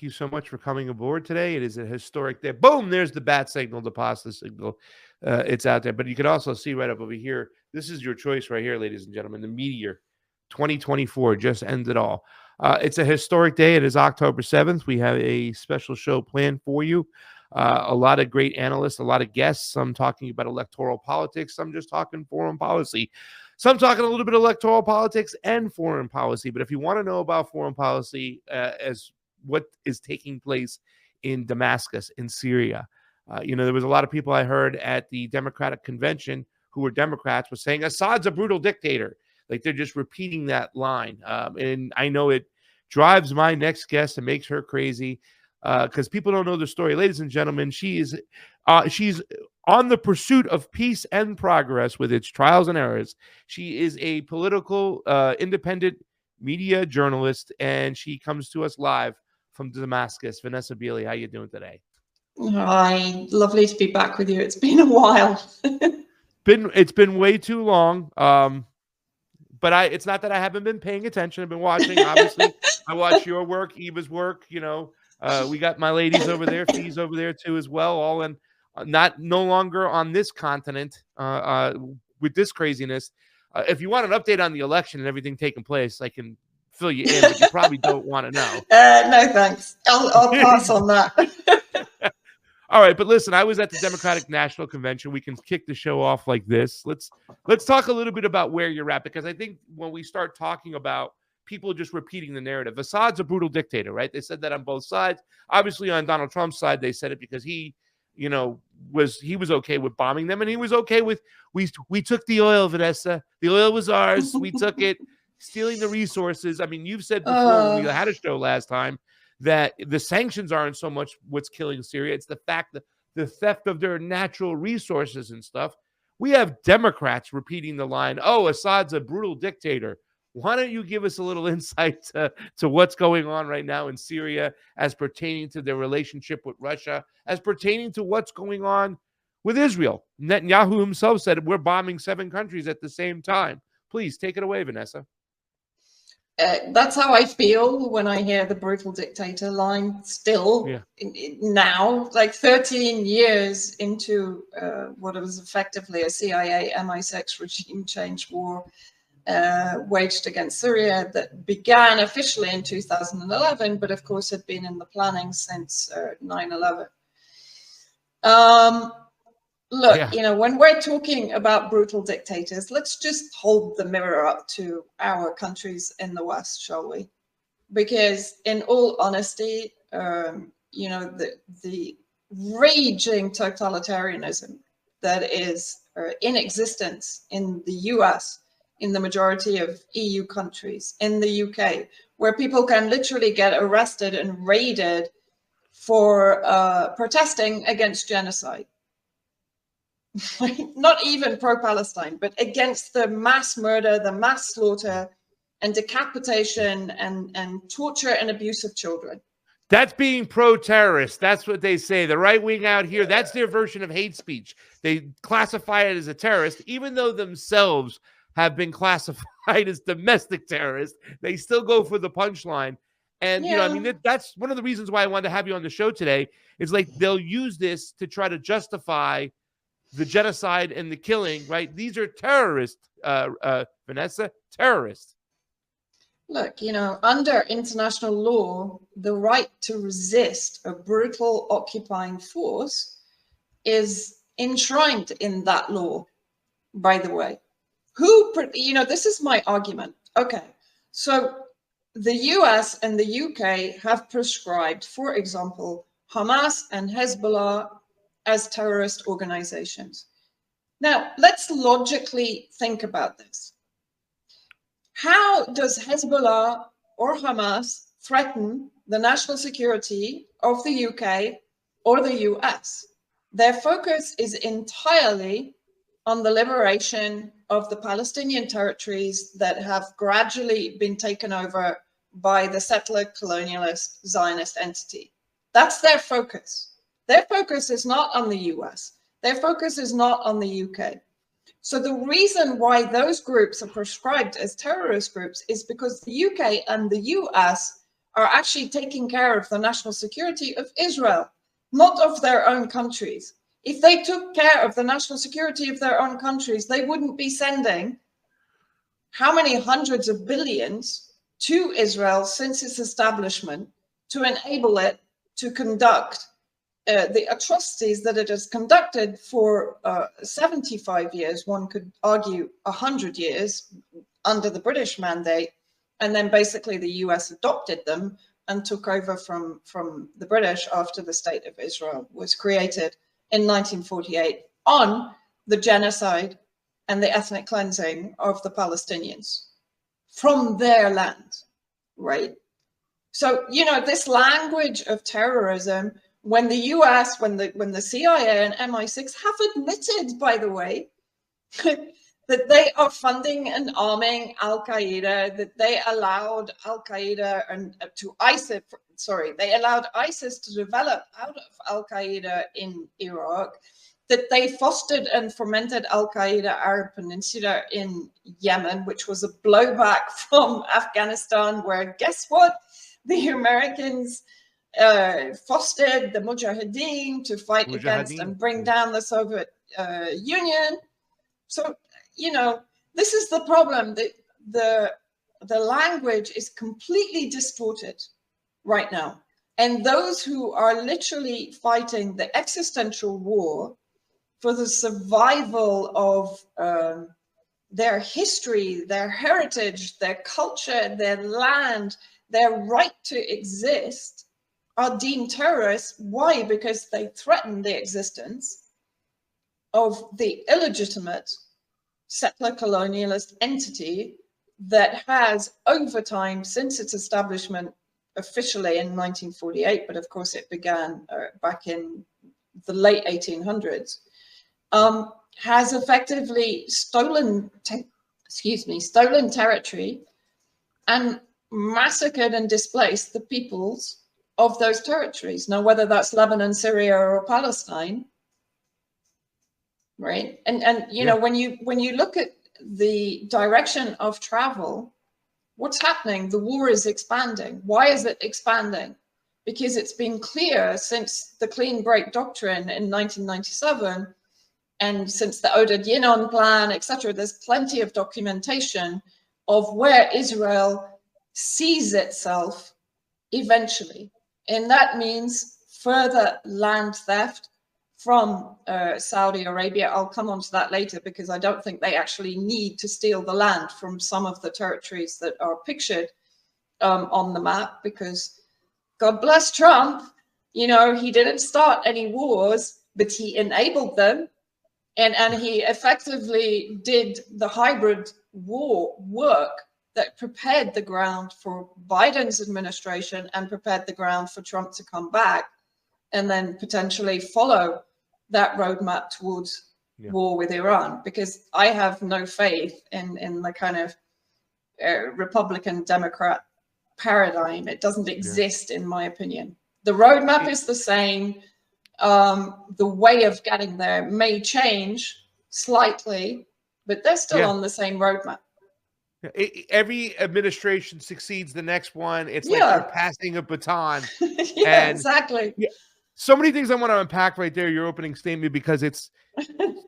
you so much for coming aboard today. It is a historic day. Boom, there's the bat signal, the pasta signal. It's out there. But you can also see right up over here, this is your choice right here, ladies and gentlemen, the Meteor 2024 just ended all. It's a historic day. It is October 7th. We have a special show planned for you. A lot of great analysts, a lot of guests, some talking about electoral politics, some just talking foreign policy, some talking a little bit of electoral politics and foreign policy. But if you want to know about foreign policy as what is taking place in Damascus, in Syria, there was a lot of people I heard at the Democratic convention who were Democrats were saying Assad's a brutal dictator. Like they're just repeating that line. And I know it drives my next guest and makes her crazy because people don't know the story. Ladies and gentlemen, she's on the pursuit of peace and progress with its trials and errors. She is a political independent media journalist, and she comes to us live from Damascus. Vanessa Beeley, how you doing today? Hi, lovely to be back with you. It's been a while. It's been way too long. But it's not that I haven't been paying attention. I've been watching. Obviously, I watch your work, Eva's work. We got my ladies over there, Fee's over there too as well. All in, no longer on this continent with this craziness. If you want an update on the election and everything taking place, I can fill you in, but you probably don't want to know. No, thanks. I'll pass on that. All right, but listen, I was at the Democratic National Convention. We can kick the show off like this. Let's talk a little bit about where you're at, because I think when we start talking about people just repeating the narrative, Assad's a brutal dictator, right? They said that on both sides. Obviously, on Donald Trump's side, they said it because he was okay with bombing them, and he was okay with we took the oil, Vanessa. The oil was ours. We took it, stealing the resources. I mean, you've said before when we had a show last time that the sanctions aren't so much what's killing Syria. It's the fact that the theft of their natural resources and stuff. We have Democrats repeating the line, Assad's a brutal dictator. Why don't you give us a little insight to what's going on right now in Syria as pertaining to their relationship with Russia, as pertaining to what's going on with Israel? Netanyahu himself said we're bombing 7 countries at the same time. Please take it away, Vanessa. That's how I feel when I hear the brutal dictator line still. Now, like 13 years into what was effectively a CIA MI6 regime change war waged against Syria that began officially in 2011, but of course had been in the planning since 9/11. Look, when we're talking about brutal dictators, let's just hold the mirror up to our countries in the West, shall we? Because in all honesty, the raging totalitarianism that is in existence in the US, in the majority of EU countries, in the UK, where people can literally get arrested and raided for protesting against genocide. Not even pro-Palestine, but against the mass murder, the mass slaughter and decapitation and torture and abuse of children. That's being pro-terrorist. That's what they say. The right wing out here, that's their version of hate speech. They classify it as a terrorist, even though themselves have been classified as domestic terrorists. They still go for the punchline. And, that's one of the reasons why I wanted to have you on the show today, is like they'll use this to try to justify the genocide and the killing, right? These are terrorists, Vanessa, terrorists. Look, under international law, the right to resist a brutal occupying force is enshrined in that law, by the way. This is my argument. Okay, so the US and the UK have prescribed, for example, Hamas and Hezbollah as terrorist organizations. Now, let's logically think about this. How does Hezbollah or Hamas threaten the national security of the UK or the US? Their focus is entirely on the liberation of the Palestinian territories that have gradually been taken over by the settler colonialist Zionist entity. That's their focus. Their focus is not on the US. Their focus is not on the UK. So the reason why those groups are prescribed as terrorist groups is because the UK and the US are actually taking care of the national security of Israel, not of their own countries. If they took care of the national security of their own countries, they wouldn't be sending how many hundreds of billions to Israel since its establishment to enable it to conduct the atrocities that it has conducted for 75 years, one could argue 100 years under the British mandate, and then basically the US adopted them and took over from the British after the State of Israel was created in 1948 on the genocide and the ethnic cleansing of the Palestinians from their land, right? So, you know, this language of terrorism, when the US, when the CIA and MI6 have admitted, by the way, that they are funding and arming Al-Qaeda, that they allowed Al-Qaeda and to ISIS, they allowed ISIS to develop out of Al-Qaeda in Iraq, that they fostered and fomented Al-Qaeda Arab Peninsula in Yemen, which was a blowback from Afghanistan, where guess what? The Americans fostered the Mujahideen to fight against and bring down the Soviet Union. So, you know, this is the problem. The language is completely distorted right now. And those who are literally fighting the existential war for the survival of their history, their heritage, their culture, their land, their right to exist, are deemed terrorists. Why? Because they threaten the existence of the illegitimate settler colonialist entity that has, over time, since its establishment officially in 1948, but of course it began back in the late 1800s, has effectively stolen territory and massacred and displaced the peoples of those territories. Now, whether that's Lebanon, Syria, or Palestine, right? And you know, when you look at the direction of travel, what's happening? The war is expanding. Why is it expanding? Because it's been clear since the Clean Break Doctrine in 1997, and since the Oded Yinon Plan, etc., there's plenty of documentation of where Israel sees itself eventually. And that means further land theft from Saudi Arabia. I'll come on to that later, because I don't think they actually need to steal the land from some of the territories that are pictured on the map, because God bless Trump, you know, he didn't start any wars, but he enabled them. And he effectively did the hybrid war work that prepared the ground for Biden's administration and prepared the ground for Trump to come back and then potentially follow that roadmap towards war with Iran. Because I have no faith in the kind of Republican Democrat paradigm. It doesn't exist, in my opinion. The roadmap is the same. The way of getting there may change slightly, but they're still on the same roadmap. Every administration succeeds the next one. It's like you're passing a baton. Exactly. So many things I want to unpack right there, your opening statement, because it's,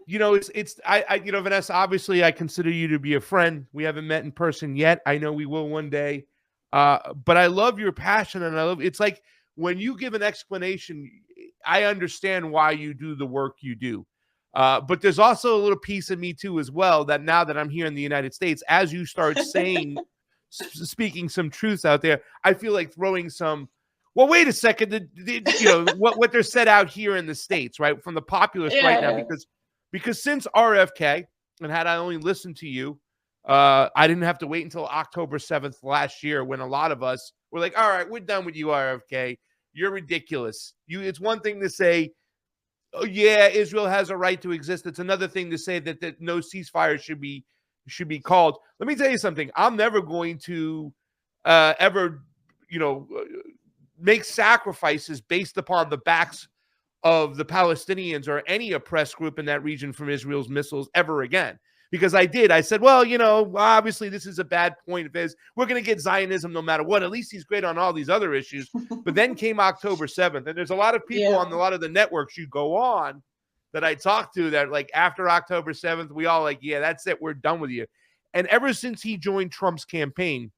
you know, I you know, Vanessa, obviously I consider you to be a friend. We haven't met in person yet. I know we will one day. But I love your passion, and it's like when you give an explanation, I understand why you do the work you do. But there's also a little piece of me too, as well, that now that I'm here in the United States, as you start saying, speaking some truths out there, I feel like throwing some, well, wait a second, you know, what they're set out here in the States, right? From the populace right now, because since RFK, and had I only listened to you, I didn't have to wait until October 7th last year, when a lot of us were like, all right, we're done with you, RFK. You're ridiculous. It's one thing to say, oh yeah, Israel has a right to exist. It's another thing to say that no ceasefire should be called. Let me tell you something. I'm never going to ever, you know, make sacrifices based upon the backs of the Palestinians or any oppressed group in that region from Israel's missiles ever again. because I said, well, you know, obviously this is a bad point of his. We're going to get Zionism no matter what. At least he's great on all these other issues. But then came October 7th, and there's a lot of people on a lot of the networks you go on that I talked to that like after October 7th, we all like, yeah, that's it. We're done with you. And ever since he joined Trump's campaign,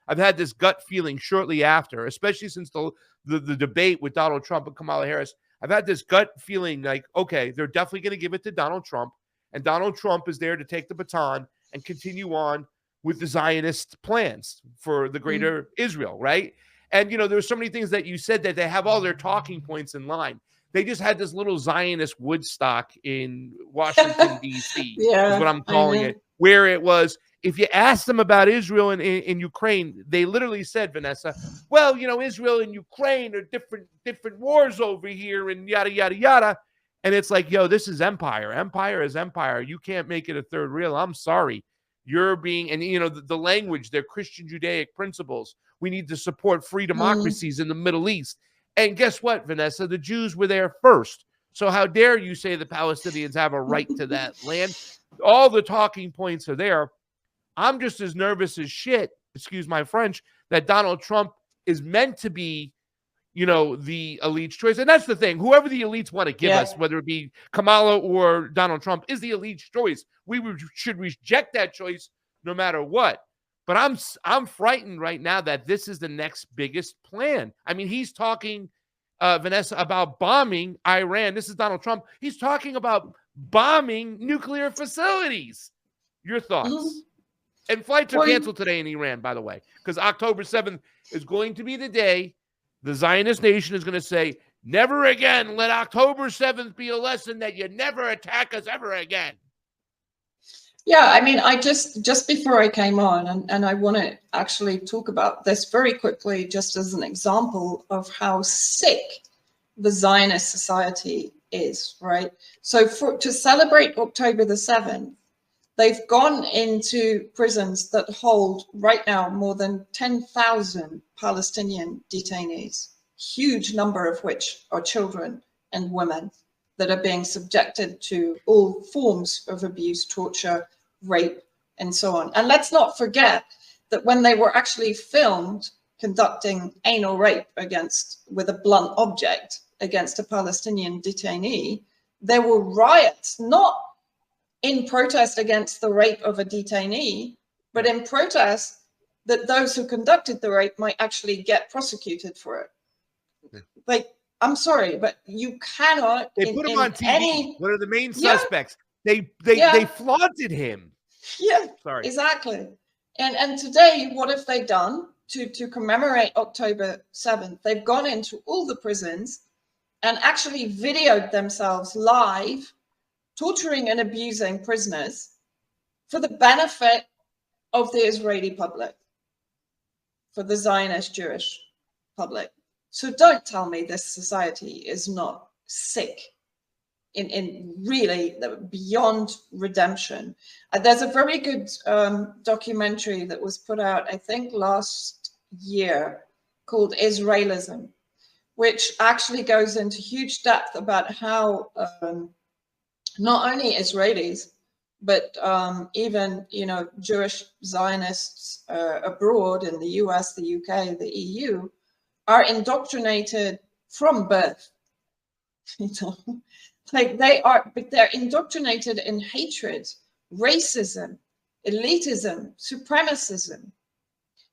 I've had this gut feeling shortly after, especially since the debate with Donald Trump and Kamala Harris. I've had this gut feeling like, okay, they're definitely going to give it to Donald Trump. And Donald Trump is there to take the baton and continue on with the Zionist plans for the greater Israel, right? And, you know, there's so many things that you said that they have all their talking points in line. They just had this little Zionist Woodstock in Washington, D.C., is what I'm calling it, where it was, if you asked them about Israel and in Ukraine, they literally said, Vanessa, well, you know, Israel and Ukraine are different wars over here and yada, yada, yada. And it's like, yo, this is empire. Empire is empire. You can't make it a third real. I'm sorry. You're being, and, you know, the language, their Christian Judaic principles. We need to support free democracies in the Middle East. And guess what, Vanessa? The Jews were there first. So how dare you say the Palestinians have a right to that land? All the talking points are there. I'm just as nervous as shit, excuse my French, that Donald Trump is meant to be, you know, the elite's choice. And that's the thing. Whoever the elites want to give us, whether it be Kamala or Donald Trump, is the elite's choice. We should reject that choice no matter what. But I'm frightened right now that this is the next biggest plan. I mean, he's talking, Vanessa, about bombing Iran. This is Donald Trump. He's talking about bombing nuclear facilities. Your thoughts? And flights are canceled today in Iran, by the way, because October 7th is going to be the day the Zionist nation is going to say, never again let October 7th be a lesson that you never attack us ever again. Yeah, I mean, I just before I came on, and I want to actually talk about this very quickly, just as an example of how sick the Zionist society is, right? So to celebrate October the 7th, they've gone into prisons that hold right now more than 10,000 Palestinian detainees, huge number of which are children and women that are being subjected to all forms of abuse, torture, rape, and so on. And let's not forget that when they were actually filmed conducting anal rape with a blunt object against a Palestinian detainee, there were riots, not in protest against the rape of a detainee, but in protest that those who conducted the rape might actually get prosecuted for it. Like, I'm sorry, but you cannot. They put him on TV. One of the main suspects. They flaunted him. Yeah, sorry. Exactly. And today, what have they done to commemorate October 7th? They've gone into all the prisons and actually videoed themselves live, torturing and abusing prisoners for the benefit of the Israeli public, for the Zionist Jewish public. So don't tell me this society is not sick in really beyond redemption. There's a very good documentary that was put out, I think, last year called Israelism, which actually goes into huge depth about how not only Israelis, but even, you know, Jewish Zionists abroad in the US, the UK, the EU, are indoctrinated from birth. You know, like they're indoctrinated in hatred, racism, elitism, supremacism.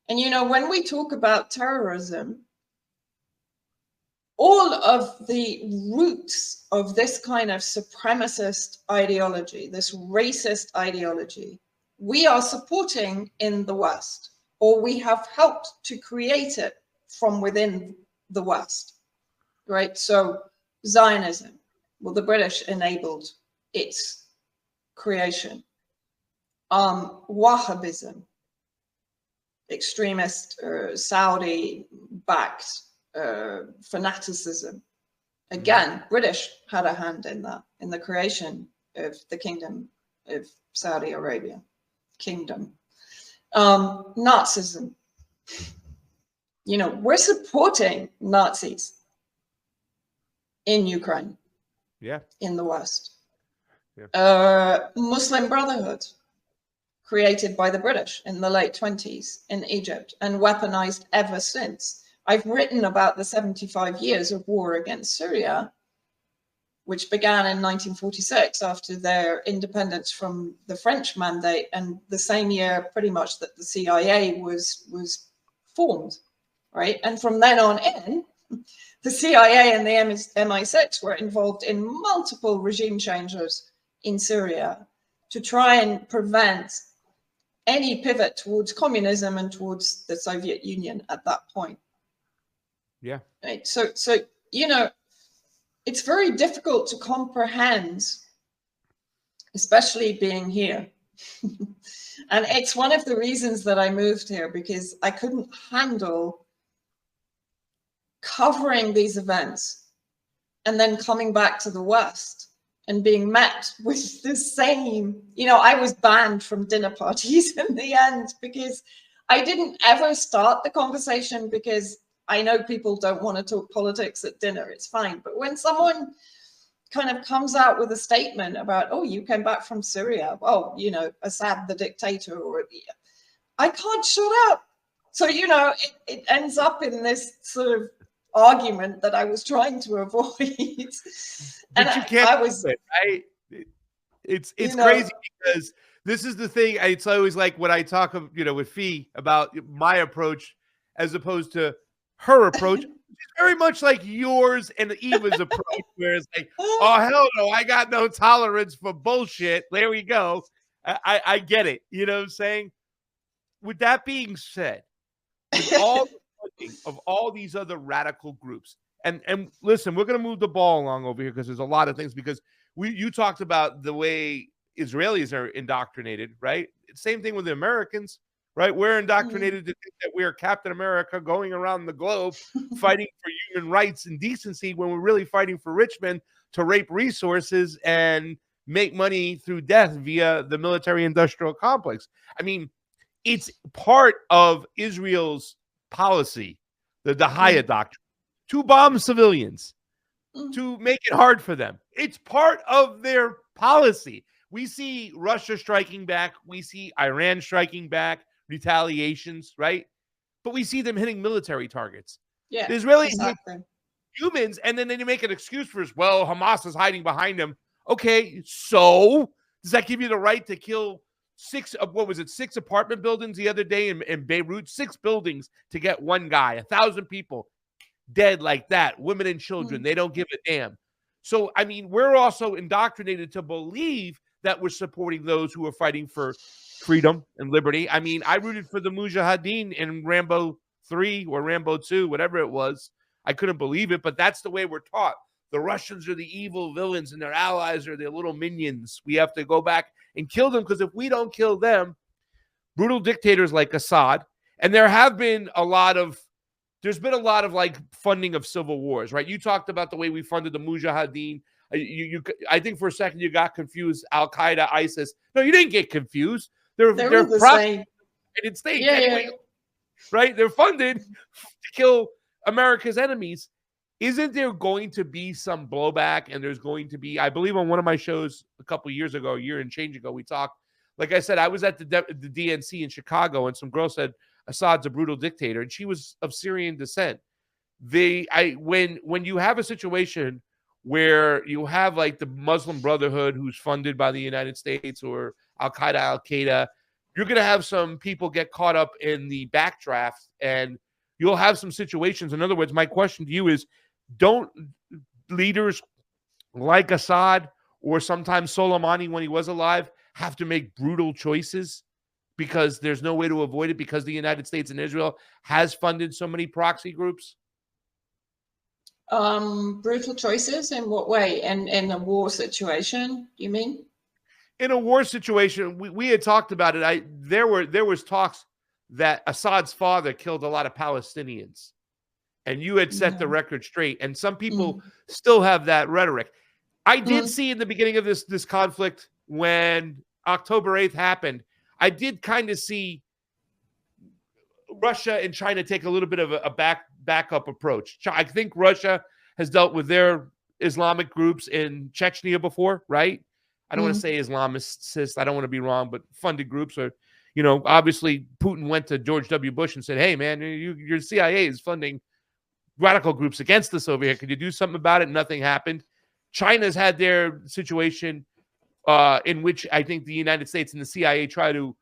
And, you know, when we talk about terrorism, all of the roots of this kind of supremacist ideology, this racist ideology, we are supporting in the West, or we have helped to create it from within the West, right? So Zionism, well, the British enabled its creation. Wahhabism, extremist Saudi-backed fanaticism. Again, British had a hand in that, in the creation of the Kingdom of Saudi Arabia. Nazism. You know, we're supporting Nazis in Ukraine. Yeah. In the West. Yeah. Muslim Brotherhood. created by the British in the late 20s in Egypt and weaponized ever since. I've written about the 75 years of war against Syria, which began in 1946 after their independence from the French mandate, and the same year pretty much that the CIA was formed, right? And from then on in, the CIA and the MI6 were involved in multiple regime changes in Syria to try and prevent any pivot towards communism and towards the Soviet Union at that point. Yeah. Right. So you know, it's very difficult to comprehend, especially being here. And it's one of the reasons that I moved here, because I couldn't handle covering these events and then coming back to the West and being met with the same, you know, I was banned from dinner parties in the end because I didn't ever start the conversation, because I know people don't want to talk politics at dinner. It's fine. But when someone kind of comes out with a statement about, oh, you came back from Syria, oh, you know, Assad the dictator, or I can't shut up. So, you know, it ends up in this sort of argument that I was trying to avoid. But you can't, I was, right? It's crazy, because this is the thing. It's always like when I talk, you know, with Fee about my approach as opposed to her approach. It's very much like yours and Eva's approach, where it's like, oh, hell no, I got no tolerance for bullshit. There we go. I get it. You know what I'm saying? With that being said, with all the funding of all these other radical groups, and listen, we're going to move the ball along over here because there's a lot of things, because you talked about the way Israelis are indoctrinated, right? Same thing with the Americans, right? We're indoctrinated to think that we're Captain America going around the globe fighting for human rights and decency, when we're really fighting for rich men to rape resources and make money through death via the military-industrial complex. I mean, it's part of Israel's policy, the Dahaya doctrine, to bomb civilians, to make it hard for them. It's part of their policy. We see Russia striking back. We see Iran striking back, retaliations, right? But we see them hitting military targets. Yeah, the Israelis exactly. hit humans, and then they make an excuse for us. Well, Hamas is hiding behind them. Okay, so does that give you the right to kill six apartment buildings the other day in Beirut? 6 buildings to get one guy, 1,000 people dead like that, women and children. They don't give a damn. So, I mean, we're also indoctrinated to believe that we're supporting those who are fighting for freedom and liberty. I mean, I rooted for the Mujahideen in Rambo 3 or Rambo 2, whatever it was. I couldn't believe it, but that's the way we're taught. The Russians are the evil villains and their allies are their little minions. We have to go back and kill them, because if we don't kill them, brutal dictators like Assad, and there's been a lot of like funding of civil wars, right? You talked about the way we funded the Mujahideen. I think for a second you got confused. Al Qaeda, ISIS. No, you didn't get confused. They're the same. United States, anyway, right? They're funded to kill America's enemies. Isn't there going to be some blowback? And there's going to be, I believe, on one of my shows a couple years ago, a year and change ago, we talked. Like I said, I was at the DNC in Chicago, and some girl said Assad's a brutal dictator, and she was of Syrian descent. When you have a situation where you have like the Muslim Brotherhood, who's funded by the United States, or Al Qaeda, you're going to have some people get caught up in the backdraft, and you'll have some situations. In other words, my question to you is, don't leaders like Assad or sometimes Soleimani, when he was alive, have to make brutal choices because there's no way to avoid it, because the United States and Israel has funded so many proxy groups? Brutal choices in what way? And in a war situation, you mean? In a war situation, we had talked about it. There was talks that Assad's father killed a lot of Palestinians, and you had set the record straight. And some people still have that rhetoric. I did see in the beginning of this conflict, when October 8th happened, I did kind of see Russia and China take a little bit of a backup approach. I think Russia has dealt with their Islamic groups in Chechnya before, right? I don't want to say Islamicist. I don't want to be wrong, but funded groups, or You know, obviously Putin went to George W. Bush and said, hey, man, your CIA is funding radical groups against us over here. Could you do something about it? Nothing happened. China's had their situation in which I think the United States and the CIA try to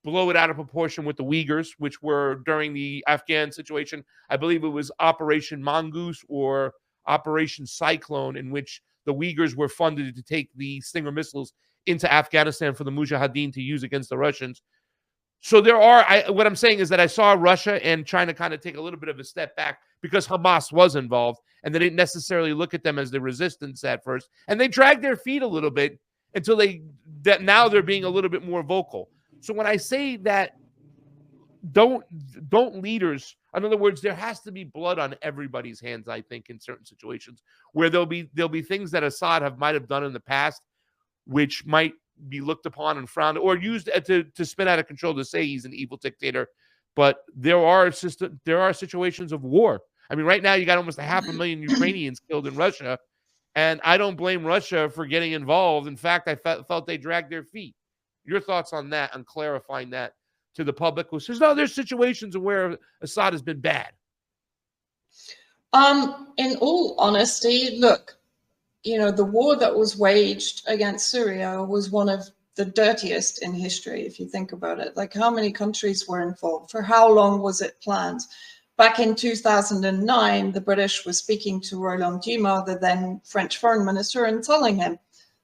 blow it out of proportion with the Uyghurs, which were during the Afghan situation. I believe it was Operation Mongoose or Operation Cyclone, in which the Uyghurs were funded to take the Stinger missiles into Afghanistan for the Mujahideen to use against the Russians. So there are, what I'm saying is that I saw Russia and China kind of take a little bit of a step back because Hamas was involved, and they didn't necessarily look at them as the resistance at first. And they dragged their feet a little bit until now they're being a little bit more vocal. So when I say that, don't leaders, in other words, there has to be blood on everybody's hands, I think, in certain situations where there'll be things that Assad might have done in the past, which might be looked upon and frowned or used to spin out of control to say he's an evil dictator. But there are situations of war. I mean, right now you got almost 500,000 Ukrainians killed in Russia, and I don't blame Russia for getting involved. In fact, I felt they dragged their feet. Your thoughts on that, on clarifying that to the public who says, no, there's situations where Assad has been bad? In all honesty, look, you know, the war that was waged against Syria was one of the dirtiest in history, if you think about it. Like, how many countries were involved? For how long was it planned? Back in 2009, the British were speaking to Roland Dumas, the then French foreign minister, and telling him,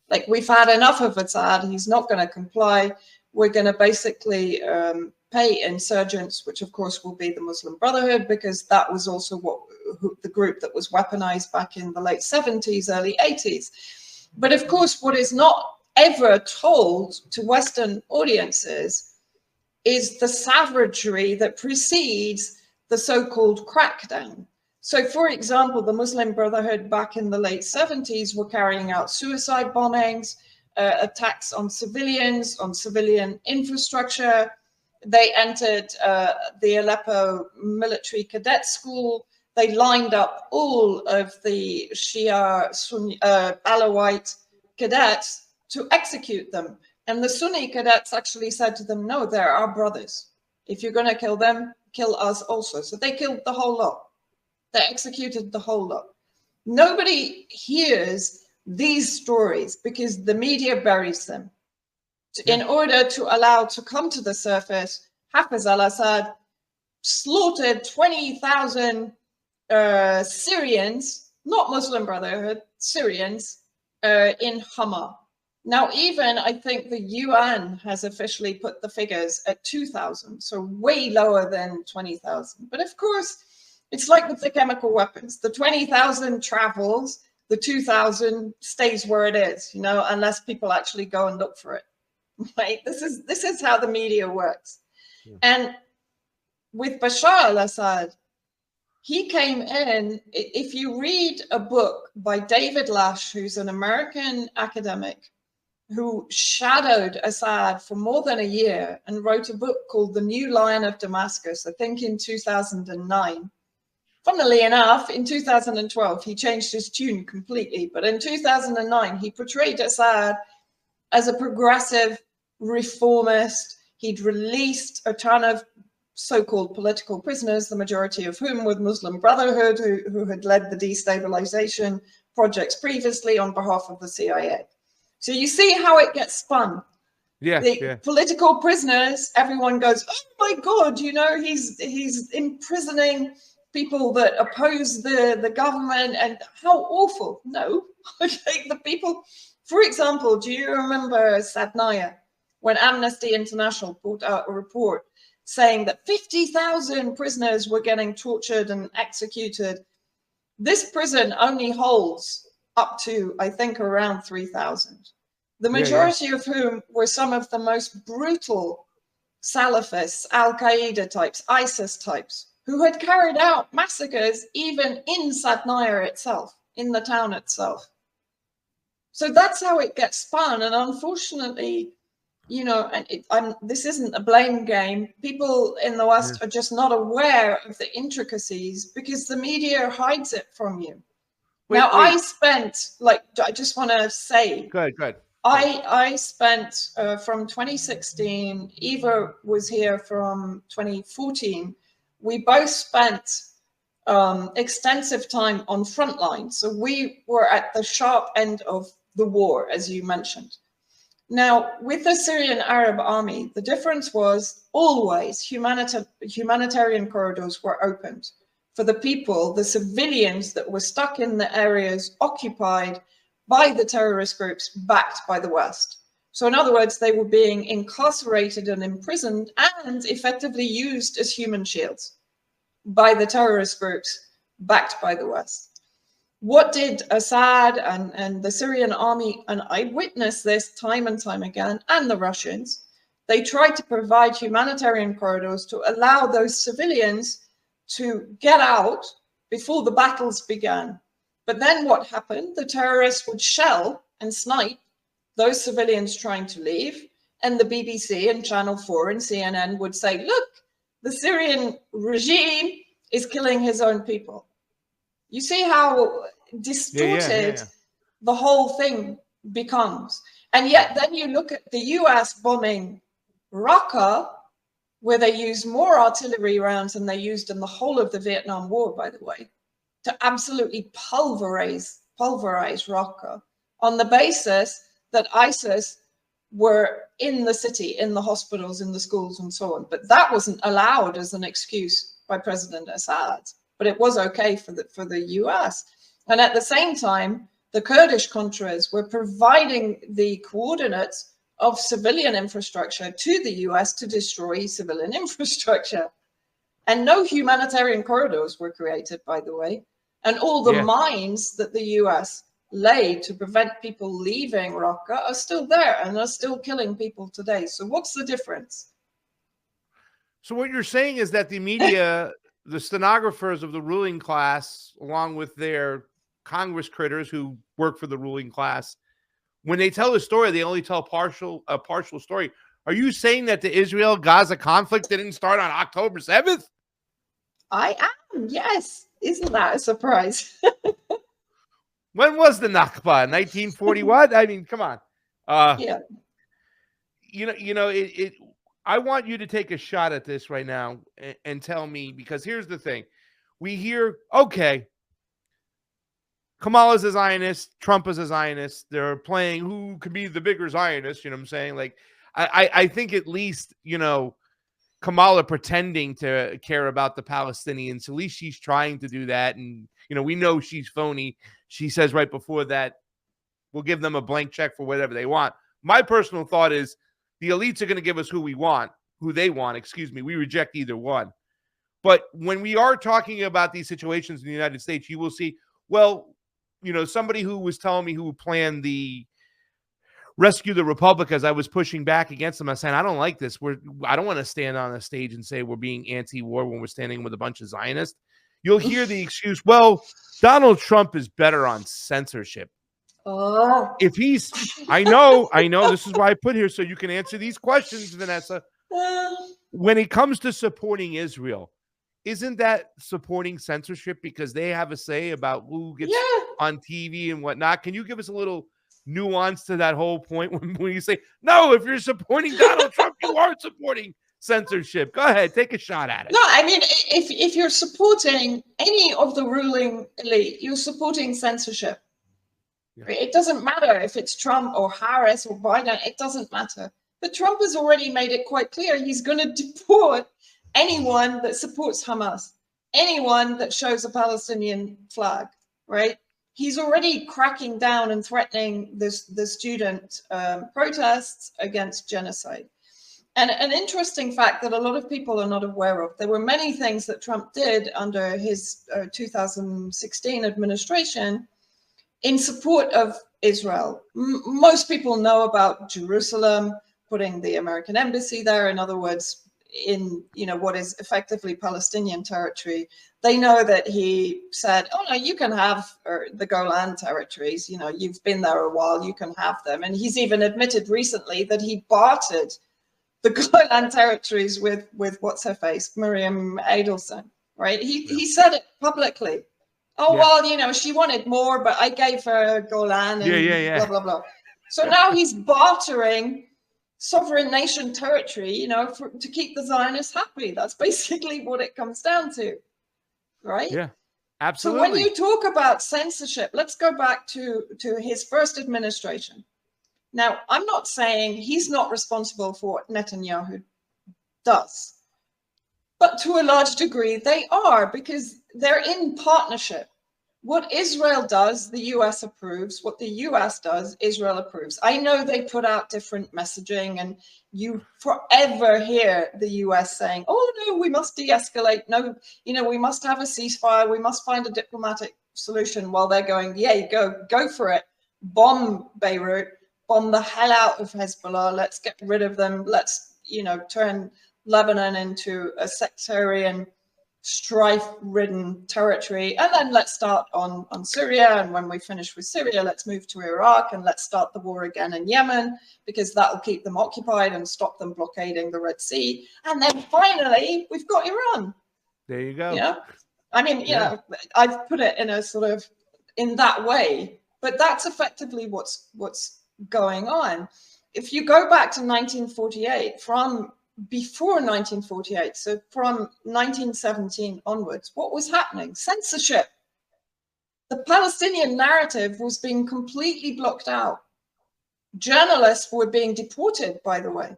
like, we've had enough of Assad. He's not going to comply. We're going to basically pay insurgents, which of course will be the Muslim Brotherhood, because that was also the group that was weaponized back in the late 70s, early 80s. But of course, what is not ever told to Western audiences is the savagery that precedes the so-called crackdown. So, for example, the Muslim Brotherhood back in the late 70s were carrying out suicide bombings, attacks on civilians, on civilian infrastructure. They entered the Aleppo military cadet school. They lined up all of the Shia Sunni, Alawite cadets to execute them. And the Sunni cadets actually said to them, no, they're our brothers. If you're going to kill them, kill us also. So they killed the whole lot. They executed the whole lot. Nobody hears these stories because the media buries them. In order to allow to come to the surface, Hafez al-Assad slaughtered 20,000 Syrians, not Muslim Brotherhood, Syrians, in Hama. Now, even I think the UN has officially put the figures at 2,000, so way lower than 20,000. But of course, it's like with the chemical weapons. The 20,000 travels, the 2,000 stays where it is, you know, unless people actually go and look for it. Right? This is how the media works. Yeah. And with Bashar al-Assad, he came in, if you read a book by David Lash, who's an American academic who shadowed Assad for more than a year and wrote a book called The New Lion of Damascus, I think in 2009. Funnily enough, in 2012, he changed his tune completely. But in 2009, he portrayed Assad as a progressive reformist. He'd released a ton of so-called political prisoners, the majority of whom were Muslim Brotherhood, who had led the destabilization projects previously on behalf of the CIA. So you see how it gets spun. Yeah, political prisoners, everyone goes, oh my God, you know, he's imprisoning people that oppose the government, and how awful. No, okay, the people, for example, do you remember Sadnaya, when Amnesty International put out a report saying that 50,000 prisoners were getting tortured and executed? This prison only holds up to, I think, around 3,000. The majority of whom were some of the most brutal Salafists, Al-Qaeda types, ISIS types, who had carried out massacres even in Sadnaya itself, in the town itself. So that's how it gets spun. And unfortunately, you know, and this isn't a blame game. People in the West are just not aware of the intricacies because the media hides it from you. Now, I spent, like, I just want to say, go ahead. I spent from 2016, Eva was here from 2014. We both spent extensive time on front lines. So we were at the sharp end of the war, as you mentioned. Now, with the Syrian Arab army, the difference was always humanitarian corridors were opened for the people, the civilians that were stuck in the areas occupied by the terrorist groups backed by the West. So in other words, they were being incarcerated and imprisoned and effectively used as human shields by the terrorist groups backed by the West. What did Assad and the Syrian army, and I witnessed this time and time again, and the Russians, they tried to provide humanitarian corridors to allow those civilians to get out before the battles began. But then what happened? The terrorists would shell and snipe those civilians trying to leave, and the BBC and Channel 4 and CNN would say, look, the Syrian regime is killing his own people. You see how distorted the whole thing becomes. And yet then you look at the US bombing Raqqa, where they used more artillery rounds than they used in the whole of the Vietnam War, by the way, to absolutely pulverize Raqqa on the basis that ISIS were in the city, in the hospitals, in the schools, and so on. But that wasn't allowed as an excuse by President Assad. But it was okay for the US. And at the same time, the Kurdish Contras were providing the coordinates of civilian infrastructure to the US to destroy civilian infrastructure. And no humanitarian corridors were created, by the way. And all the mines that the US laid to prevent people leaving Raqqa are still there and are still killing people today. So what's the difference? So what you're saying is that the media, the stenographers of the ruling class, along with their Congress critters who work for the ruling class, when they tell a story, they only tell a partial story. Are you saying that the Israel-Gaza conflict didn't start on October 7th? I am, yes. Isn't that a surprise? When was the Nakba? 1941? I mean, come on. Yeah. I want you to take a shot at this right now and tell me, because here's the thing. We hear, okay, Kamala's a Zionist, Trump is a Zionist. They're playing who could be the bigger Zionist, you know what I'm saying? Like, I think at least, Kamala pretending to care about the Palestinians, at least she's trying to do that. And, we know she's phony. She says right before that, we'll give them a blank check for whatever they want. My personal thought is the elites are going to give us who they want, We reject either one. But when we are talking about these situations in the United States, you will see, well, somebody who was telling me who planned the Rescue the Republic, as I was pushing back against them, I was saying, I don't like this. I don't want to stand on a stage and say we're being anti-war when we're standing with a bunch of Zionists. You'll hear the excuse, well, Donald Trump is better on censorship. Oh. I know, this is why I put here so you can answer these questions, Vanessa. When it comes to supporting Israel, isn't that supporting censorship because they have a say about who gets on TV and whatnot? Can you give us a little nuance to that whole point when you say, no, if you're supporting Donald Trump, you are supporting censorship? Go ahead, take a shot at it. No, I mean, if you're supporting any of the ruling elite, you're supporting censorship. Yeah. It doesn't matter if it's Trump or Harris or Biden, it doesn't matter. But Trump has already made it quite clear he's going to deport anyone that supports Hamas, anyone that shows a Palestinian flag, right? He's already cracking down and threatening the student protests against genocide. And an interesting fact that a lot of people are not aware of, there were many things that Trump did under his 2016 administration in support of Israel. Most people know about Jerusalem, putting the American embassy there. In other words, in what is effectively Palestinian territory. They know that he said, oh no, you can have the Golan territories, you've been there a while, you can have them. And he's even admitted recently that he bartered the Golan territories with what's her face, Miriam Adelson, right? He said it publicly. Oh, well, she wanted more, but I gave her Golan and blah, blah, blah. So now he's bartering sovereign nation territory, you know, to keep the Zionists happy. That's basically what it comes down to, right? Yeah, So when absolutely. you talk about censorship, let's go back to his first administration. Now, I'm not saying he's not responsible for what Netanyahu does, but to a large degree they are, because they're in partnership. What Israel does, the US approves. What the US does, Israel approves. I know they put out different messaging, and you forever hear the US saying, oh, no, we must de-escalate. No, you know, we must have a ceasefire. We must find a diplomatic solution, while they're going, yeah, go for it. Bomb Beirut, bomb the hell out of Hezbollah. Let's get rid of them. Let's, you know, turn Lebanon into a sectarian, strife-ridden territory, and then let's start on Syria, and when we finish with Syria, let's move to Iraq, and let's start the war again in Yemen, because that will keep them occupied and stop them blockading the Red Sea, and then finally we've got Iran. There you go. Yeah, I mean, you know, I've put it in a sort of in that way, but that's effectively what's going on. If you go back to 1948, from before 1948, so from 1917 onwards, what was happening? Censorship. The Palestinian narrative was being completely blocked out. Journalists were being deported, by the way,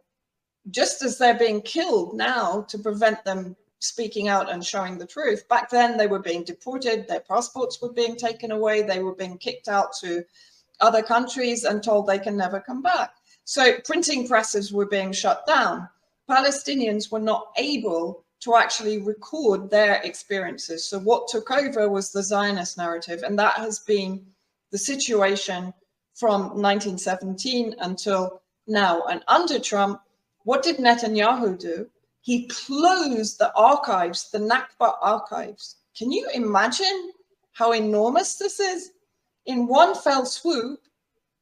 just as they're being killed now to prevent them speaking out and showing the truth. Back then, they were being deported, their passports were being taken away, they were being kicked out to other countries and told they can never come back. So printing presses were being shut down. Palestinians were not able to actually record their experiences. So what took over was the Zionist narrative, and that has been the situation from 1917 until now. And under Trump, what did Netanyahu do? He closed the archives, the Nakba archives. Can you imagine how enormous this is? In one fell swoop,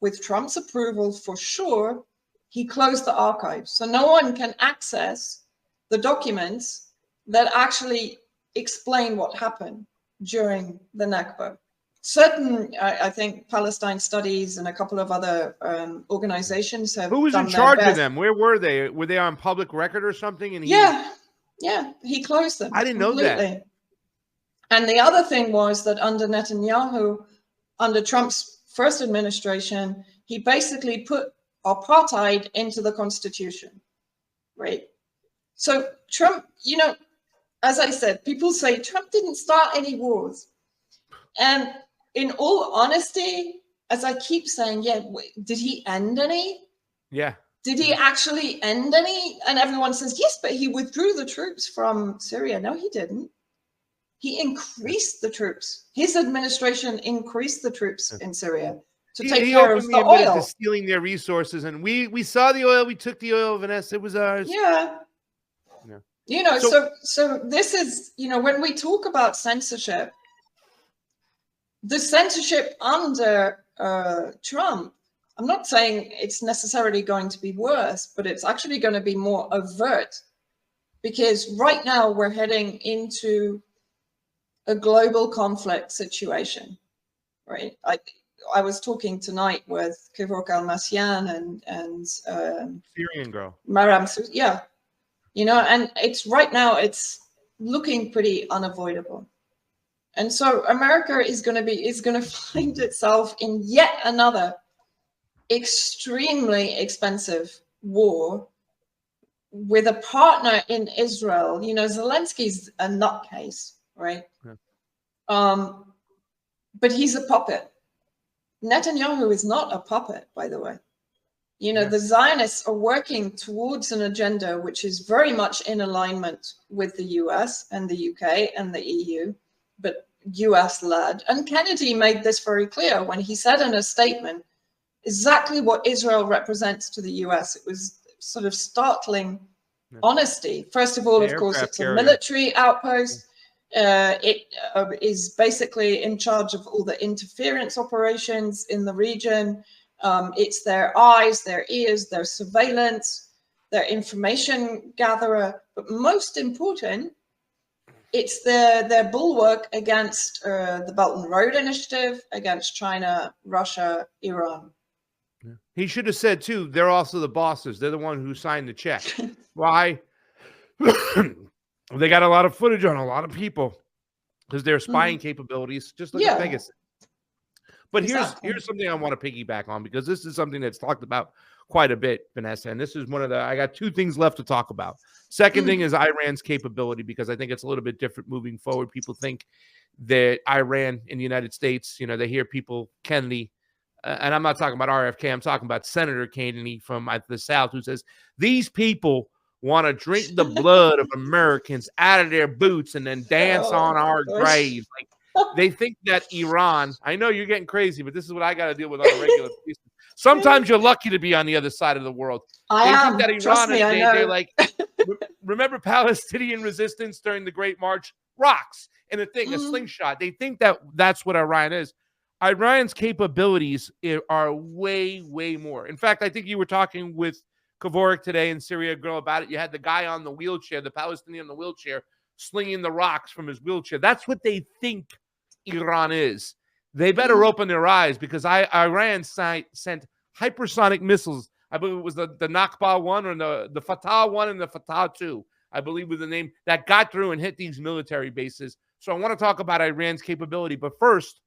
with Trump's approval for sure, he closed the archives. So no one can access the documents that actually explain what happened during the Nakba. Certain, I think, Palestine Studies and a couple of other organizations have. Who was done in charge their of them? Where were they? Were they on public record or something? And yeah, he closed them. I didn't completely. know that. And the other thing was that under Netanyahu, under Trump's first administration, he basically put apartheid into the Constitution, right? So Trump, you know, as I said, people say Trump didn't start any wars. And in all honesty, as I keep saying, yeah, did he end any? Yeah. Did he actually end any? And everyone says, yes, but he withdrew the troops from Syria. No, he didn't. He increased the troops. His administration increased the troops in Syria to take care of the oil. To stealing their resources, and we saw the oil. We took the oil, Vanessa. It was ours. Yeah. Yeah. You know, so this is, you know, when we talk about censorship, the censorship under Trump, I'm not saying it's necessarily going to be worse, but it's actually going to be more overt, because right now we're heading into a global conflict situation, right? I was talking tonight with Kevork Almasyan and Syrian girl. Maram, yeah, you know, and it's right now it's looking pretty unavoidable. And so America is going to find itself in yet another extremely expensive war with a partner in Israel. You know, Zelensky's a nutcase, right? Yeah. But he's a puppet. Netanyahu is not a puppet, by the way. You know, the Zionists are working towards an agenda which is very much in alignment with the US and the UK and the EU, but US-led. And Kennedy made this very clear when he said in a statement exactly what Israel represents to the US. It was sort of startling honesty. First of all, of course, it's a military outpost. It is basically in charge of all the interference operations in the region. It's their eyes, their ears, their surveillance, their information gatherer. But most important, it's their bulwark against the Belt and Road Initiative, against China, Russia, Iran. Yeah. He should have said, too, they're also the bosses. They're the one who signed the check. Why? They got a lot of footage on a lot of people because their spying capabilities, just look at Yeah, Pegasus. But here's exactly. something I want to piggyback on, because this is something that's talked about quite a bit, Vanessa. And this is one of the, I got two things left to talk about. Second thing is Iran's capability, because I think it's a little bit different moving forward. People think that Iran in the United States, you know, they hear people, Kennedy, and I'm not talking about RFK, I'm talking about Senator Kennedy from the South, who says these people want to drink the blood of Americans out of their boots and then dance on our graves. Like, they think that Iran, I know you're getting crazy, but this is what I got to deal with on a regular basis. Sometimes you're lucky to be on the other side of the world. I am. Think that Trust Iran, me, I know. they're like, remember Palestinian resistance during the Great March? Rocks and a thing, a slingshot. They think that that's what Iran is. Iran's capabilities are way, way more. In fact, I think you were talking with Kavorik today in Syria Girl about it. You had the guy on the wheelchair, the Palestinian on the wheelchair, slinging the rocks from his wheelchair. That's what they think Iran is. They better open their eyes, because Iran sent hypersonic missiles. I believe it was the Nakba 1 or the Fatah 1 and the Fatah 2, I believe was the name, that got through and hit these military bases. So I want to talk about Iran's capability. But first,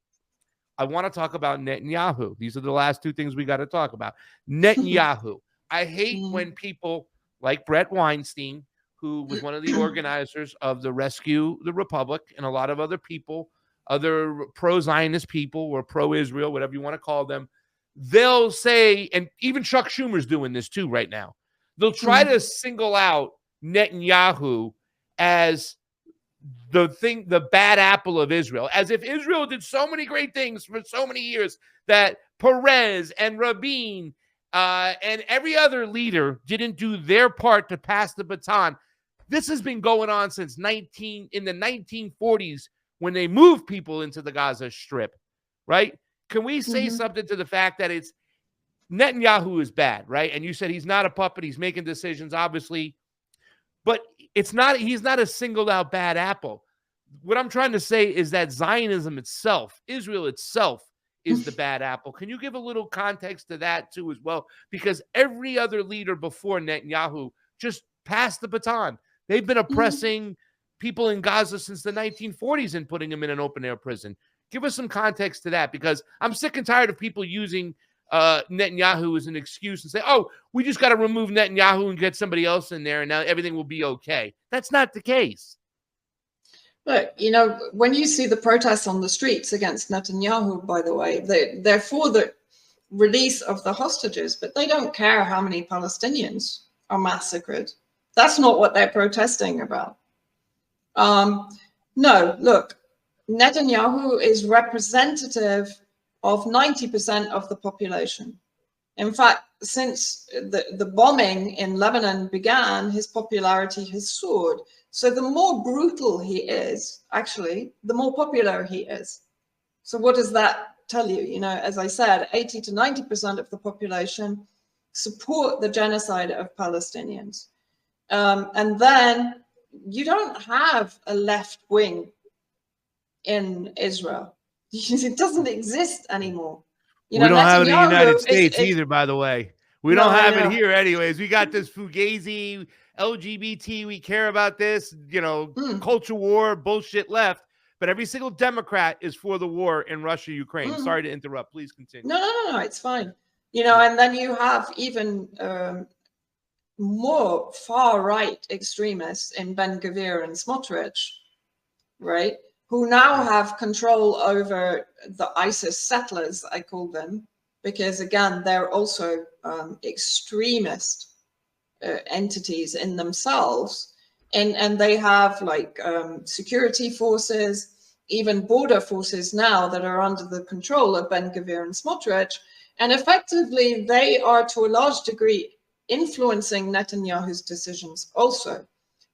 I want to talk about Netanyahu. These are the last two things we got to talk about. Netanyahu. I hate when people like Brett Weinstein, who was one of the organizers of the Rescue the Republic, and a lot of other people, other pro-Zionist people or pro-Israel, whatever you want to call them, they'll say, and even Chuck Schumer's doing this too right now, they'll try to single out Netanyahu as the bad apple of Israel, as if Israel did so many great things for so many years that Perez and Rabin and every other leader didn't do their part to pass the baton. This has been going on since in the 1940s, when they moved people into the Gaza Strip, right? Can we say something to the fact that it's Netanyahu is bad, right? And you said he's not a puppet. He's making decisions, obviously. But he's not a singled out bad apple. What I'm trying to say is that Zionism itself, Israel itself, is the bad apple. Can you give a little context to that too as well? Because every other leader before Netanyahu just passed the baton. They've been oppressing people in Gaza since the 1940s and putting them in an open air prison. Give us some context to that, because I'm sick and tired of people using Netanyahu as an excuse and say, oh, we just got to remove Netanyahu and get somebody else in there and now everything will be okay. That's not the case. Look, you know, when you see the protests on the streets against Netanyahu, by the way, they're for the release of the hostages, but they don't care how many Palestinians are massacred. That's not what they're protesting about. No, look, Netanyahu is representative of 90% of the population. In fact, since the bombing in Lebanon began, his popularity has soared. So the more brutal he is, actually, the more popular he is. So what does that tell you? You know, as I said, 80 to 90% of the population support the genocide of Palestinians. And then you don't have a left wing in Israel. It doesn't exist anymore. You know, we don't have it in the United States is, either, by the way. We don't have it here anyways. We got this Fugazi, LGBT, we care about this, you know, culture war, bullshit left. But every single Democrat is for the war in Russia, Ukraine. Sorry to interrupt. Please continue. No, it's fine. You know, and then you have even more far-right extremists in Ben Gvir and Smotrich, right? Who now have control over the ISIS settlers, I call them, because again, they're also extremist entities in themselves. And they have like security forces, even border forces now that are under the control of Ben Gvir and Smotrich. And effectively, they are to a large degree influencing Netanyahu's decisions also.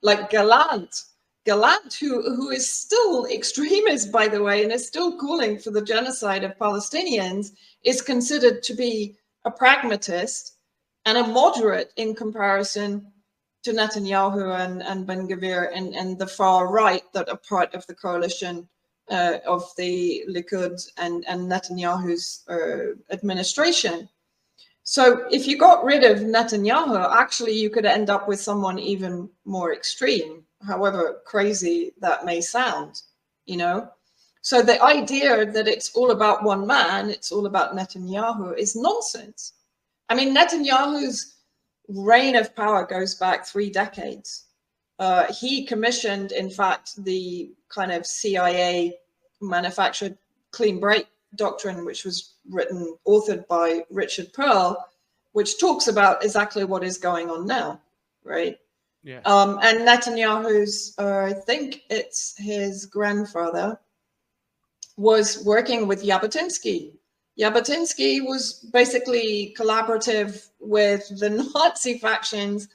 Like Gallant, who is still extremist, by the way, and is still calling for the genocide of Palestinians, is considered to be a pragmatist and a moderate in comparison to Netanyahu and Ben Gvir and the far right that are part of the coalition of the Likud and Netanyahu's administration. So if you got rid of Netanyahu, actually you could end up with someone even more extreme, however crazy that may sound, you know? So the idea that it's all about one man, it's all about Netanyahu, is nonsense. I mean, Netanyahu's reign of power goes back 3 decades. He commissioned, in fact, the kind of CIA manufactured clean break doctrine, which was authored by Richard Pearl, which talks about exactly what is going on now, right? Yeah. And Netanyahu's, I think it's his grandfather, was working with Jabotinsky. Jabotinsky was basically collaborative with the Nazi factions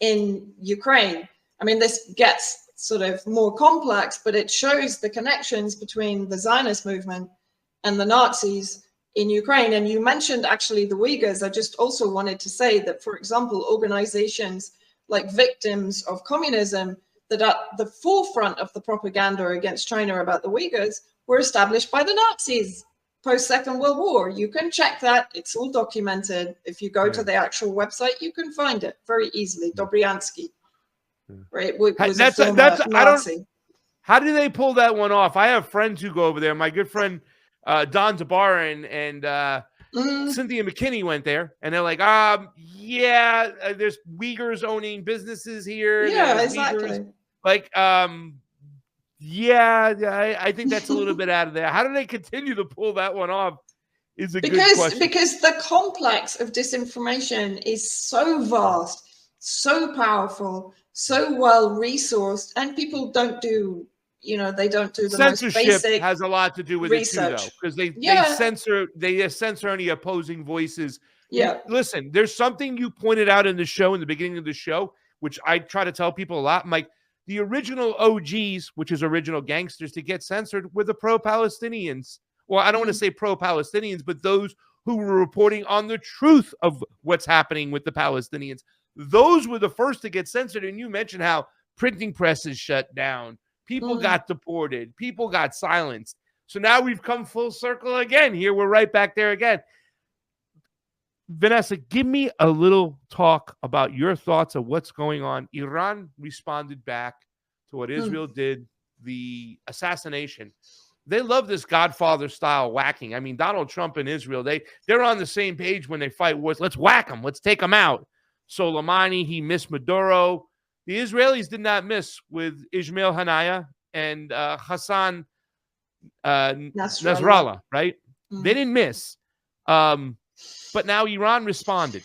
in Ukraine. I mean, this gets sort of more complex, but it shows the connections between the Zionist movement and the Nazis in Ukraine. And you mentioned actually the Uyghurs. I just also wanted to say that, for example, organizations like Victims of Communism that are at the forefront of the propaganda against China about the Uyghurs were established by the Nazis post-Second World War. You can check that. It's all documented. If you go to the actual website, you can find it very easily. Dobryansky, right? Was a former Nazi. How do they pull that one off? I have friends who go over there. My good friend Don Zabarin and Cynthia McKinney went there, and they're like, yeah, there's Uyghurs owning businesses here. Yeah, there's exactly. Uyghurs. Like, yeah, I think that's a little bit out of there. How do they continue to pull that one off? Is a good question. Because the complex of disinformation is so vast, so powerful, so well resourced, and people don't do, they don't do the censorship most basic has a lot to do with research. It too, though, because they censor any opposing voices. Yeah. Listen, there's something you pointed out in the show, in the beginning of the show, which I try to tell people a lot. I'm like, the original OGs, which is original gangsters, to get censored were the pro-Palestinians. Well, I don't want to say pro-Palestinians, but those who were reporting on the truth of what's happening with the Palestinians. Those were the first to get censored. And you mentioned how printing presses shut down. People got deported. People got silenced. So now we've come full circle again. Here we're right back there again. Vanessa, give me a little talk about your thoughts of what's going on. Iran responded back to what Israel did, the assassination. They love this Godfather style whacking. I mean, Donald Trump and Israel, they're on the same page when they fight wars. Let's whack them. Let's take them out. Soleimani, he missed Maduro. The Israelis did not miss with Ismail Haniyeh and Hassan Nasrallah, right? They didn't miss. But now Iran responded.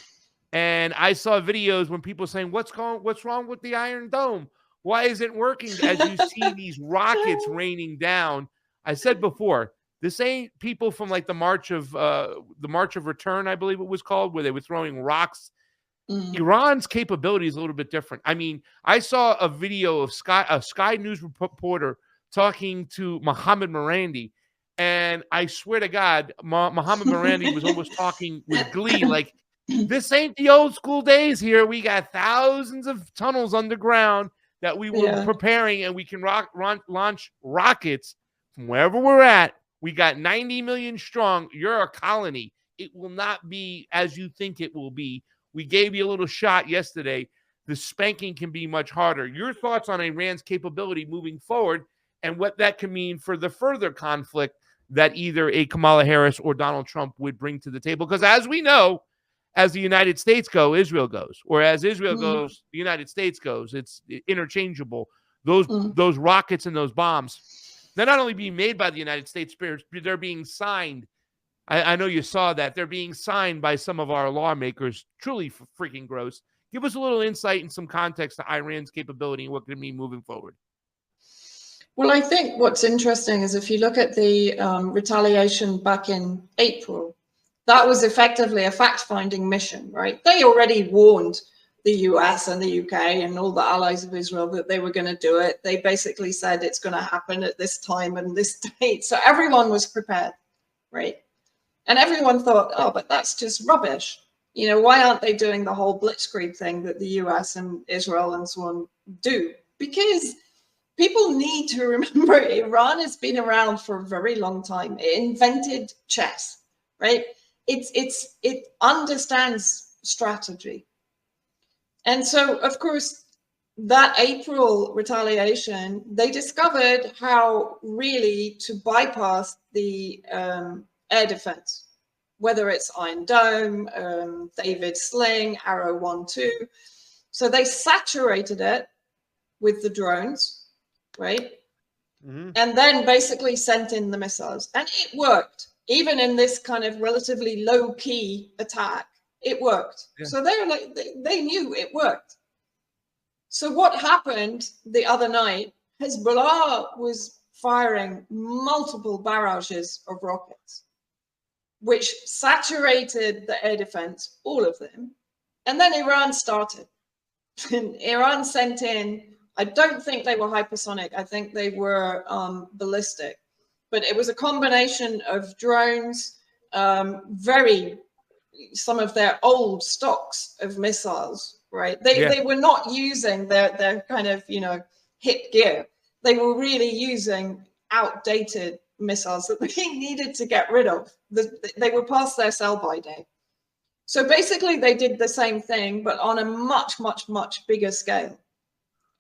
And I saw videos when people saying, what's wrong with the Iron Dome? Why isn't it working? As you see these rockets raining down. I said before, this ain't people from like the March of Return, I believe it was called, where they were throwing rocks. Iran's capability is a little bit different. I mean, I saw a video of a Sky News reporter talking to Mohammed Morandi, and I swear to God, Mohammed Morandi was almost talking with glee, like, this ain't the old school days here. We got thousands of tunnels underground that we were preparing, and we can launch rockets from wherever we're at. We got 90 million strong. You're a colony. It will not be as you think it will be. We gave you a little shot yesterday. The spanking can be much harder. Your thoughts on Iran's capability moving forward and what that can mean for the further conflict that either a Kamala Harris or Donald Trump would bring to the table? Because as we know, as the United States go, Israel goes. Or as Israel goes, the United States goes. It's interchangeable. Those rockets and those bombs, they're not only being made by the United States, they're being signed. I know you saw that. They're being signed by some of our lawmakers. Truly freaking gross. Give us a little insight and some context to Iran's capability and what could it mean moving forward. Well, I think what's interesting is if you look at the retaliation back in April, that was effectively a fact-finding mission, right? They already warned the US and the UK and all the allies of Israel that they were going to do it. They basically said it's going to happen at this time and this date. So everyone was prepared, right? And everyone thought, oh, but that's just rubbish. Why aren't they doing the whole blitzkrieg thing that the US and Israel and so on do? Because people need to remember Iran has been around for a very long time. It invented chess, right? it understands strategy. And so, of course, that April retaliation, they discovered how really to bypass the air defense, whether it's Iron Dome, David Sling, Arrow 1-2. So they saturated it with the drones, right? Mm-hmm. And then basically sent in the missiles. And it worked. Even in this kind of relatively low-key attack, it worked. Yeah. So they were like, they knew it worked. So what happened the other night, Hezbollah was firing multiple barrages of rockets, which saturated the air defense, all of them. And then Iran started. And Iran sent in, I don't think they were hypersonic. I think they were ballistic. But it was a combination of drones, some of their old stocks of missiles, right? They were not using their kind of, hit gear. They were really using outdated missiles that they needed to get rid of. They were past their sell-by date. So basically they did the same thing, but on a much, much, much bigger scale.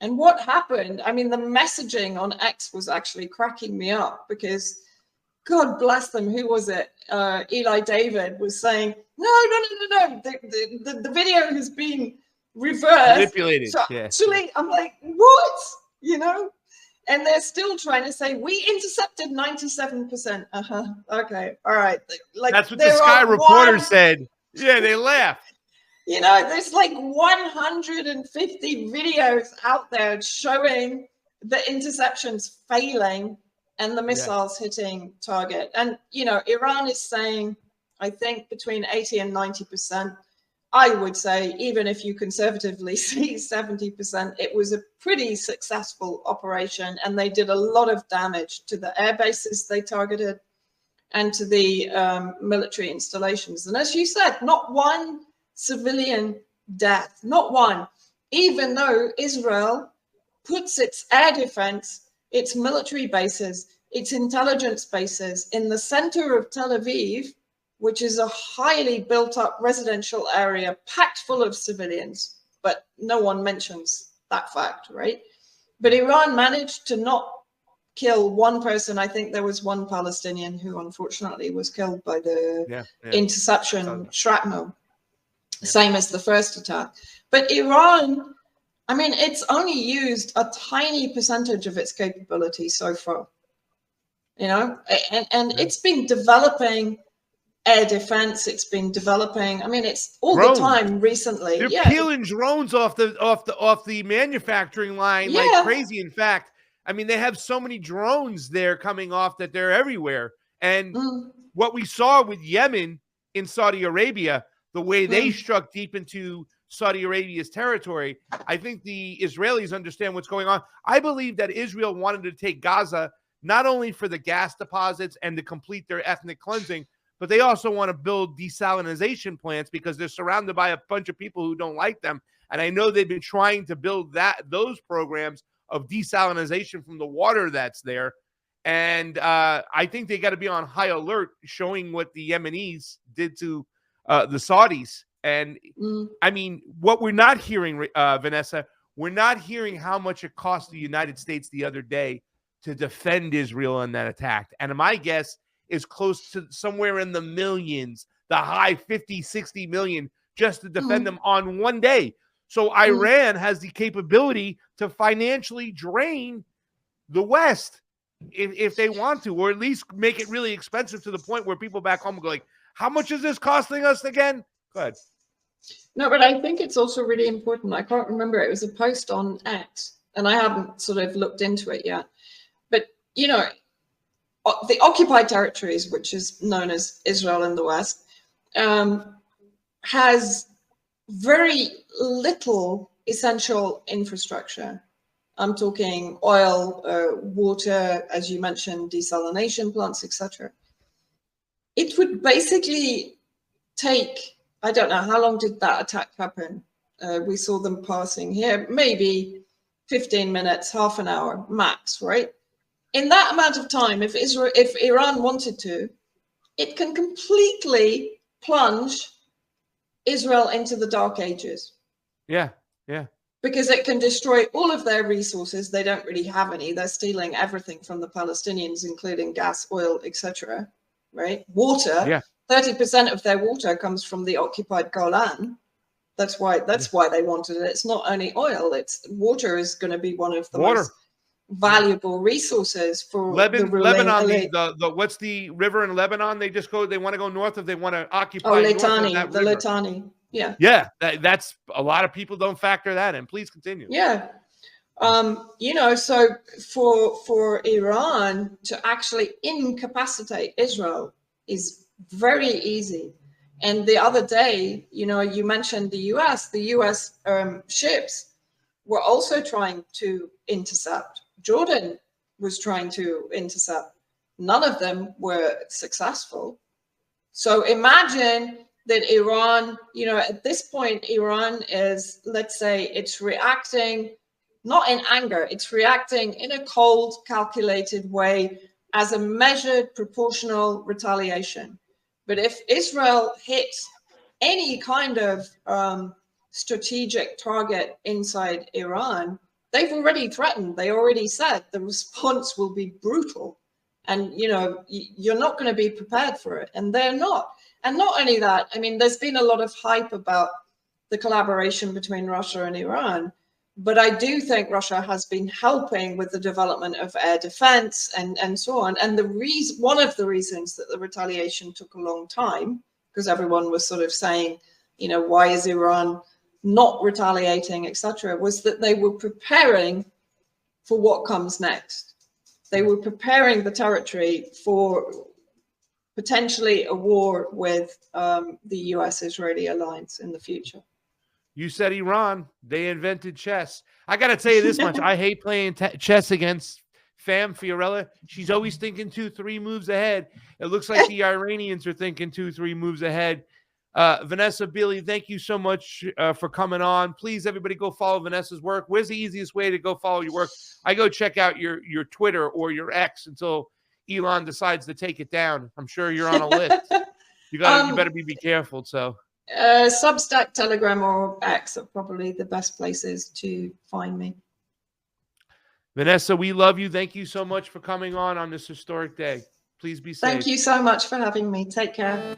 And what happened, I mean, the messaging on X was actually cracking me up because, God bless them, who was it? Eli David was saying, no, the video has been reversed. Manipulated. So actually, I'm like, what? And they're still trying to say, we intercepted 97%. Okay, all right. Like, that's what the Sky reporter said. Yeah, they laughed. There's like 150 videos out there showing the interceptions failing and the missiles hitting target. And, Iran is saying, I think between 80 and 90%. I would say, even if you conservatively see 70%, it was a pretty successful operation. And they did a lot of damage to the air bases they targeted and to the military installations. And as you said, not one civilian death, not one, even though Israel puts its air defense, its military bases, its intelligence bases in the center of Tel Aviv, which is a highly built up residential area packed full of civilians, but no one mentions that fact, right? But Iran managed to not kill one person. I think there was one Palestinian who unfortunately was killed by the interception shrapnel. Same as the first attack. But Iran, I mean, it's only used a tiny percentage of its capability so far, and it's been developing air defense. It's been developing. I mean, it's all drones. The time recently. They're peeling drones off the manufacturing line like crazy. In fact, I mean, they have so many drones there coming off that they're everywhere. And what we saw with Yemen in Saudi Arabia, the way they struck deep into Saudi Arabia's territory, I think the Israelis understand what's going on. I believe that Israel wanted to take Gaza not only for the gas deposits and to complete their ethnic cleansing, but they also want to build desalination plants because they're surrounded by a bunch of people who don't like them. And I know they've been trying to build those programs of desalination from the water that's there. And I think they got to be on high alert, showing what the Yemenis did to the Saudis. And I mean, what we're not hearing, Vanessa, we're not hearing how much it cost the United States the other day to defend Israel in that attack. And my guess is close to somewhere in the millions, the high 50, 60 million, just to defend them on one day. So Iran has the capability to financially drain the West if they want to, or at least make it really expensive to the point where people back home go like, how much is this costing us again? Go ahead. No, but I think it's also really important. I can't remember. It was a post on X, and I haven't sort of looked into it yet. But, the occupied territories, which is known as Israel in the West, has very little essential infrastructure. I'm talking oil, water, as you mentioned, desalination plants, etc. It would basically take, I don't know, how long did that attack happen? We saw them passing here, maybe 15 minutes, half an hour max, right? In that amount of time, if Iran wanted to, it can completely plunge Israel into the dark ages. Yeah, yeah. Because it can destroy all of their resources. They don't really have any. They're stealing everything from the Palestinians, including gas, oil, etc. Right? Water. Yeah. 30% of their water comes from the occupied Golan. That's why they wanted it. It's not only oil. It's water is going to be one of the most valuable resources for the ruling elite. The what's the river in Lebanon? They want to go north of. They want to occupy Litani, north of that the river. Litani. Yeah. Yeah, that's a lot of people don't factor that in. Please continue. Yeah. So for Iran to actually incapacitate Israel is very easy. And the other day, you mentioned the US ships were also trying to intercept. Jordan was trying to intercept. None of them were successful. So imagine that Iran, at this point, Iran is, let's say, it's reacting not in anger, it's reacting in a cold, calculated way as a measured, proportional retaliation. But if Israel hits any kind of strategic target inside Iran, they've already threatened, they already said the response will be brutal. And, you're not going to be prepared for it. And they're not. And not only that, I mean, there's been a lot of hype about the collaboration between Russia and Iran, but I do think Russia has been helping with the development of air defense and so on. And one of the reasons that the retaliation took a long time, because everyone was sort of saying, why is Iran not retaliating, etc., was that they were preparing for what comes next. They were preparing the territory for potentially a war with the US-Israeli alliance in the future. You said Iran. They invented chess. I got to tell you this much. I hate playing chess against Fam Fiorella. She's always thinking 2-3 moves ahead. It looks like the Iranians are thinking 2-3 moves ahead. Vanessa Beeley, thank you so much for coming on. Please, everybody, go follow Vanessa's work. Where's the easiest way to go follow your work? I go check out your Twitter or your X until Elon decides to take it down. I'm sure you're on a list. You better be careful. So Substack, Telegram, or X are probably the best places to find me. Vanessa, we love you. Thank you so much for coming on this historic day. Please be safe. Thank you so much for having me. Take care.